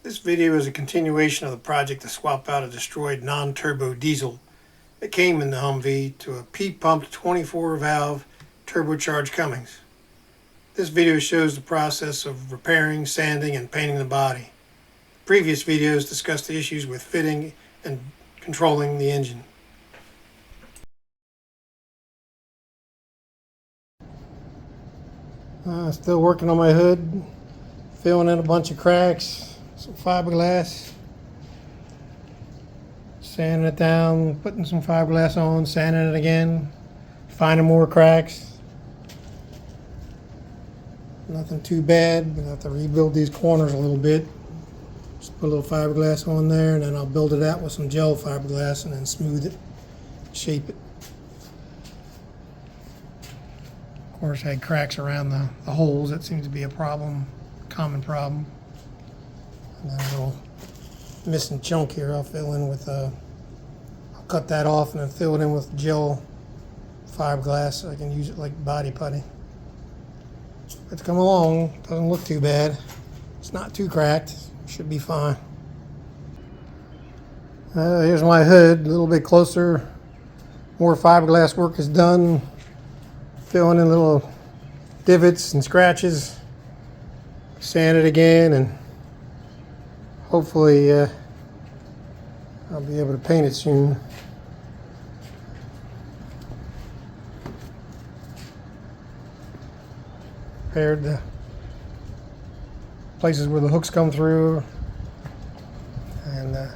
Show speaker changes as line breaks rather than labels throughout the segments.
This video is a continuation of the project to swap out a destroyed non-turbo diesel that came in the Humvee to a P-pumped 24-valve turbocharged Cummins. This video shows the process of repairing, sanding, and painting the body. Previous videos discussed the issues with fitting and controlling the engine. Still working on my hood, filling in a bunch of cracks, some fiberglass, sanding it down, putting some fiberglass on, sanding it again, finding more cracks. Nothing too bad, but I have to rebuild these corners a little bit. Just put a little fiberglass on there, and then I'll build it out with some gel fiberglass and then smooth it, shape it. Of course, I had cracks around the holes. That seems to be a problem, common problem. And then a little missing chunk here I'll fill in with, I'll cut that off and then fill it in with gel fiberglass so I can use it like body putty. It's come along, doesn't look too bad. It's not too cracked, should be fine. Here's my hood, a little bit closer. More fiberglass work is done. Filling in little divots and scratches. Sand it again, and hopefully I'll be able to paint it soon. Repaired the places where the hooks come through, and the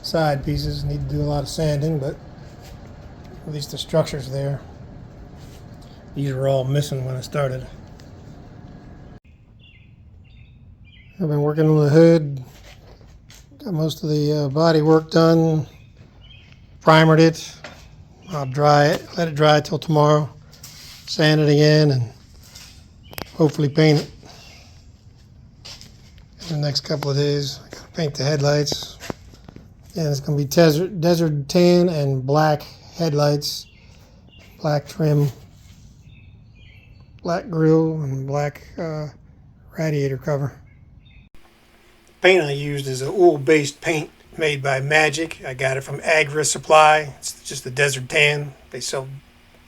side pieces need to do a lot of sanding, but at least the structure's there. These were all missing when I started. I've been working on the hood, got most of the body work done, primered it. I'll dry it, let it dry till tomorrow, sand it again, and hopefully paint it in the next couple of days. I gotta paint the headlights, and it's gonna be desert tan and black headlights, black trim, black grille, and black radiator cover. The paint I used is an oil-based paint made by Magic. I got it from Agra Supply. It's just a desert tan. They sell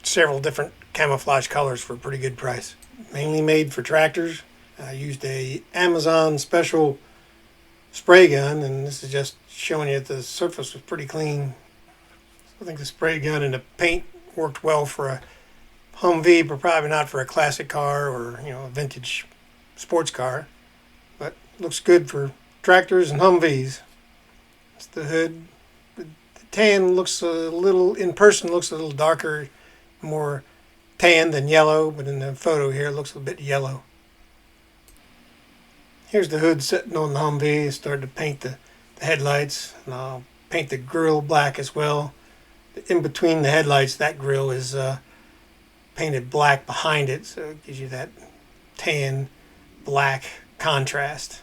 several different camouflage colors for a pretty good price. Mainly made for tractors. I used a Amazon special spray gun, and this is just showing you that the surface was pretty clean. I think the spray gun and the paint worked well for a Humvee, but probably not for a classic car or a vintage sports car. But looks good for tractors and Humvees. It's the hood. The tan looks a little, in person, looks a little darker, more tan than yellow, but in the photo here it looks a bit yellow. Here's the hood sitting on the Humvee. I started to paint the headlights, and I'll paint the grille black as well. In between the headlights, that grille is painted black behind it, so it gives you that tan black contrast.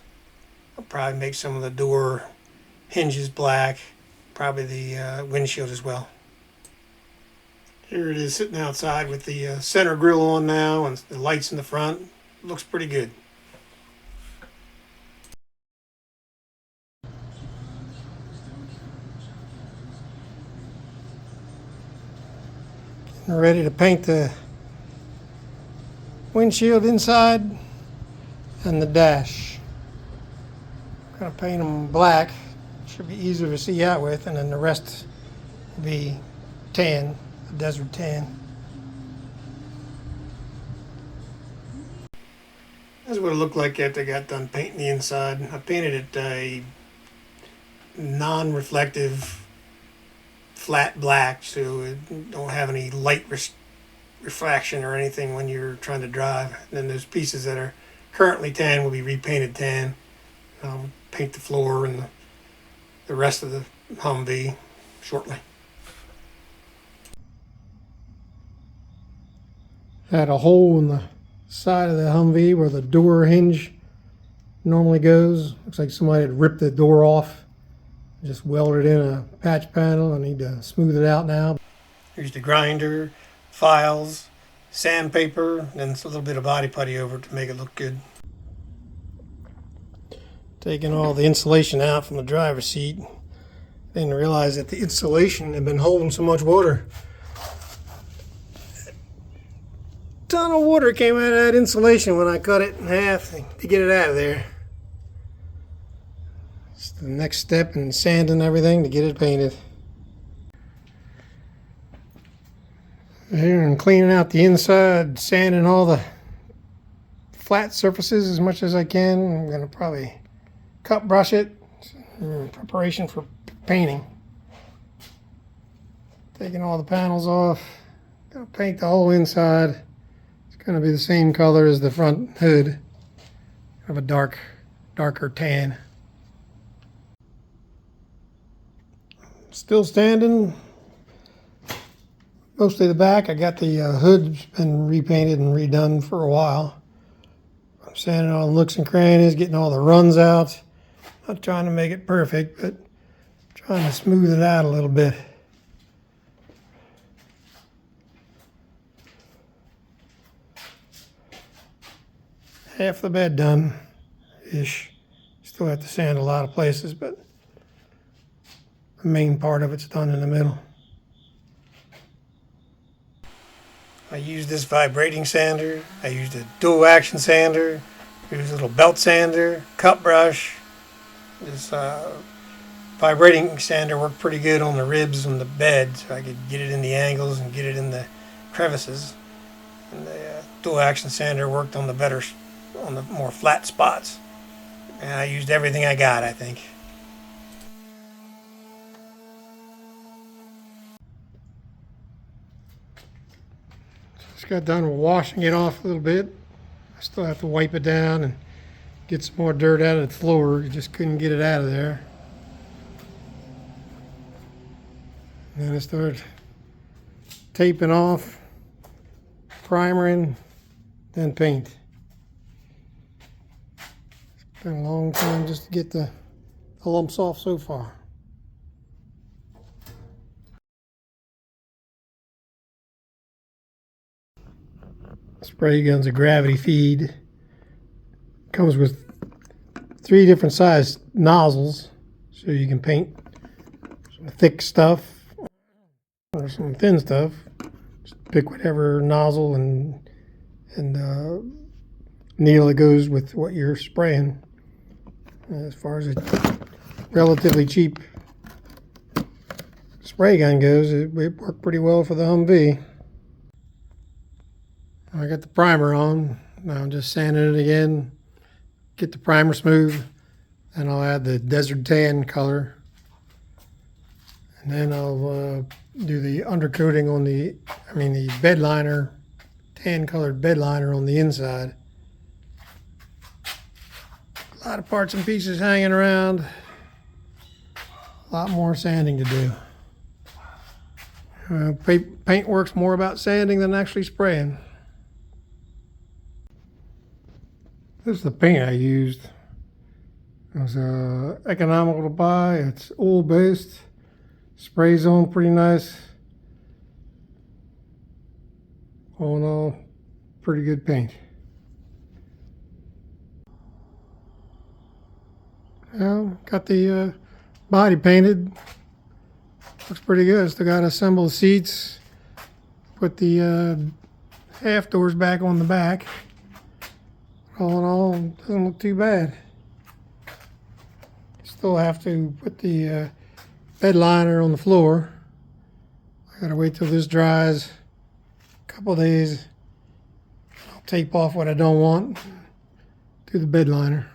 I'll probably make some of the door hinges black, probably the windshield as well. Here it is sitting outside with the center grille on now and the lights in the front. Looks pretty good. Getting ready to paint the windshield inside and the dash. I'm going to paint them black. Should be easier to see out with, and then the rest will be tan, a desert tan. This is what it looked like after I got done painting the inside. I painted it a non-reflective flat black, so it don't have any light refraction or anything when you're trying to drive. And then those pieces that are currently tan will be repainted tan. I'll paint the floor and the rest of the Humvee shortly. Had a hole in the side of the Humvee where the door hinge normally goes. Looks like somebody had ripped the door off. Just welded in a patch panel. I need to smooth it out now. Here's the grinder, files, sandpaper, and then a little bit of body putty over it to make it look good. Taking all the insulation out from the driver's seat. Didn't realize that the insulation had been holding so much water. A ton of water came out of that insulation when I cut it in half to get it out of there. It's the next step in sanding everything to get it painted. Here I'm cleaning out the inside, sanding all the flat surfaces as much as I can. I'm going to probably cut brush it in preparation for painting. Taking all the panels off. Going to paint the whole inside. It's going to be the same color as the front hood. Have a darker tan. Still standing. Mostly the back. I got the hood's been repainted and redone for a while. I'm sanding all the nooks and crannies, getting all the runs out. Not trying to make it perfect, but trying to smooth it out a little bit. Half the bed done-ish. Still have to sand a lot of places, but the main part of it's done in the middle. I used this vibrating sander. I used a dual action sander. I used a little belt sander, cut brush. This vibrating sander worked pretty good on the ribs on the bed, so I could get it in the angles and get it in the crevices. And the dual action sander worked on the more flat spots. And I used everything I got, I think. Just got done washing it off a little bit. I still have to wipe it down and get some more dirt out of the floor. You just couldn't get it out of there. And then I started taping off, primering, then paint. It's been a long time just to get the lumps off so far. Spray gun's a gravity feed. Comes with 3 different size nozzles, so you can paint some thick stuff or some thin stuff. Just pick whatever nozzle and needle that goes with what you're spraying. As far as a relatively cheap spray gun goes, it worked pretty well for the Humvee. I got the primer on. Now I'm just sanding it again. Get the primer smooth. And I'll add the desert tan color. And then I'll do the undercoating on the bed liner, tan colored bed liner on the inside. A lot of parts and pieces hanging around. A lot more sanding to do. Paint works more about sanding than actually spraying. This is the paint I used. It was economical to buy. It's oil-based. Sprays on pretty nice. All in all, pretty good paint. Well, got the body painted. Looks pretty good. Still got to assemble the seats. Put the half doors back on the back. All in all, doesn't look too bad. Still have to put the bed liner on the floor. I gotta wait till this dries. A couple of days. I'll tape off what I don't want. Do the bed liner.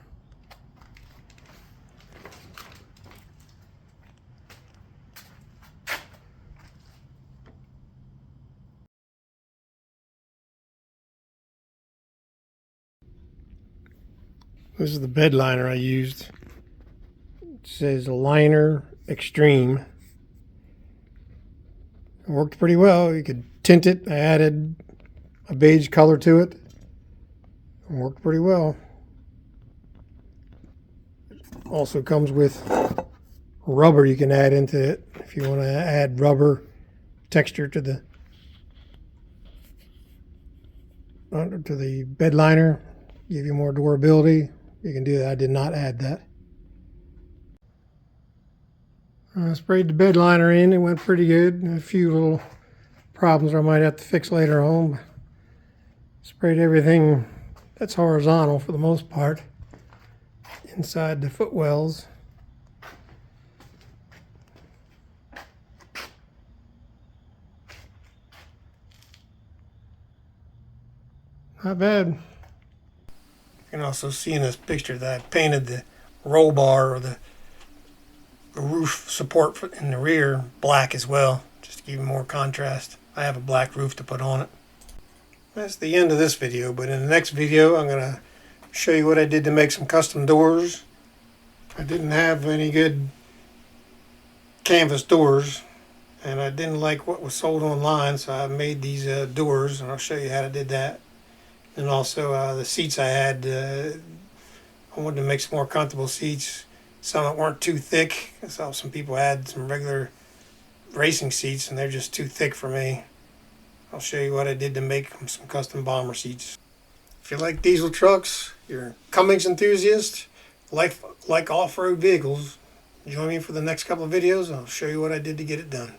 This is the bed liner I used. It says Liner Extreme. It worked pretty well. You could tint it. I added a beige color to it. It worked pretty well. Also comes with rubber you can add into it if you want to add rubber texture to the bed liner, give you more durability. You can do that. I did not add that. I sprayed the bed liner in. It went pretty good. A few little problems I might have to fix later on. Sprayed everything that's horizontal for the most part inside the footwells. Not bad. You can also see in this picture that I painted the roll bar or the roof support in the rear black as well, just to give it more contrast. I have a black roof to put on it. That's the end of this video, but in the next video I'm going to show you what I did to make some custom doors. I didn't have any good canvas doors, and I didn't like what was sold online, so I made these doors, and I'll show you how I did that. And also the seats I had, I wanted to make some more comfortable seats, some that weren't too thick. I saw some people had some regular racing seats and they're just too thick for me. I'll show you what I did to make some custom bomber seats. If you like diesel trucks, you're a Cummins enthusiast, like off-road vehicles, join me for the next couple of videos. I'll show you what I did to get it done.